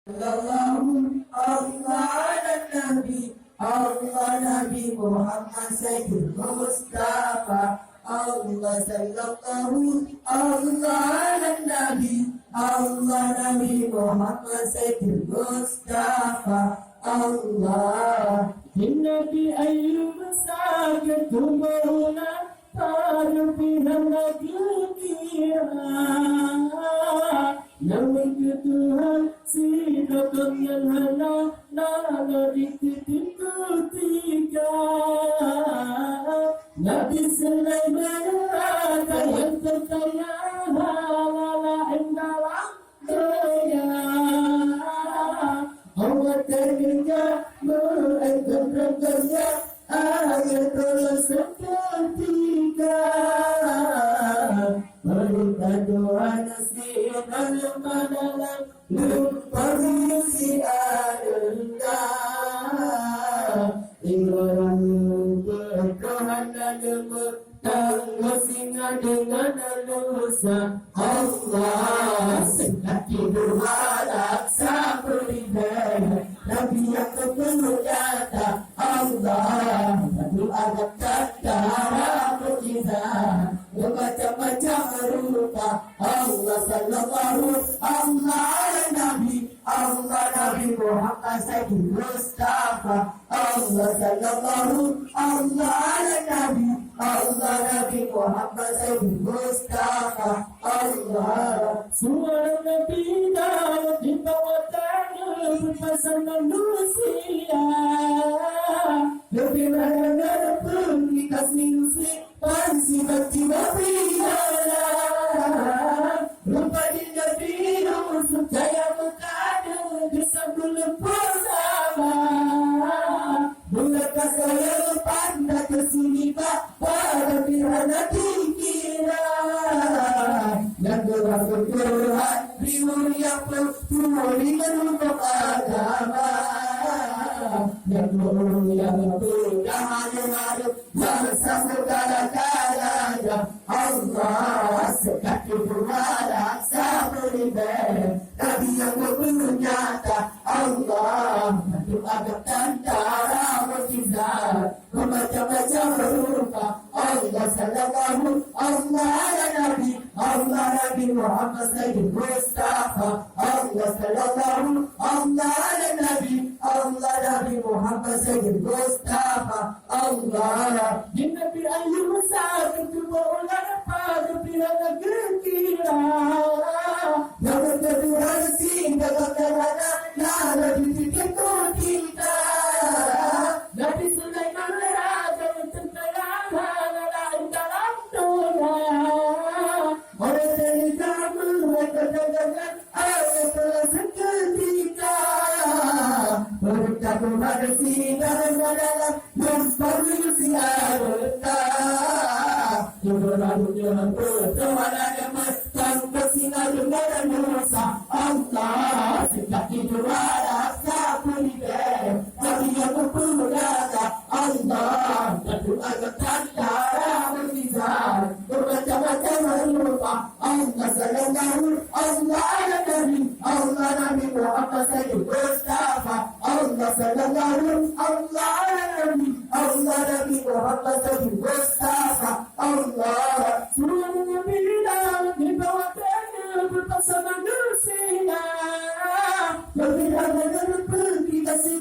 Sallallahu Allah dan Nabi Allah Nabi Muhammad Sayyidul Mustafa Allah sallallahu Allah dan Nabi Allah Nabi Muhammad Sayyidul Mustafa Allah Nabi Ayyub Sakit Tumuna Tarufihan Nabi Namun Tuhan silakan yang halal nala dititik ketika Nabi Sulaiman yang terkaya halala dalam dunia Allah terjaga mengenai ayat seketika Mereka doa nasib al-madalah Luparisi adenda Ingaramu berdohan dan bertangga singa dengan dosa Allah sekaki berharap seperti Nabi yang kepenjata Allah Nabi agak kata mujizat Bermacam-macam rupa Allah sallallahu Allah Nabi Allah Nabi Muhammad Sayyidul Mustafa Allah sallallahu Allah Nabi Allah Nabi Muhammad Sayyidul Mustafa Allah Suara Nabi Daud di bawah tanah berpasang manusia Lebih mana pergi kasih musik Pansi bakti bapiyala Rupa di Nabi Yusuf Jaya Mekada Disambul bersama Mulakan saya pandai kesini Pak Pada pirana dikira Yang gerak berdoa Riwur yang bertumur Dengan agama Yang berdoa yang berdoa Masa segala-galanya Allah sekaki berharap seperti Nabi yang bernyata Allah Untuk agak tantara mujizat Bermacam-macam rupa Allah sallallahu Allah Nabi Allah Nabi Muhammad Sayyidul Mustafa Allah sallallahu Allah Nabi Allah Nabi Muhammad Sayyidul Mustafa Allah Nabi Ayyub Sakit Tumaulan Tarufihan Nabi Yang kedua sehingga kata-kata Nala dititik kita Nabi Sulaiman Raja yang terkaya Halala dalam dunia Orang terlihat mereka dengan ayat seketika Mereka berhasil dalam dalam memperlusi harta Berlalu dengan berdoa dan tanpa sinar dengan dosa Allah sekaki berharap seperti Nabi yang berpengaruh Allah berdoa tanda mujizat bermacam-macam rupa Allah sallallahu Allah Nabi Allah Nabi Muhammad Sayyidul Mustafa Allah sallallahu Allah Nabi Allah Nabi Muhammad Sayyidul Mustafa Allah Suara Nabi Daud di bawah tanah berpasang manusia Lebih lama pergi kasih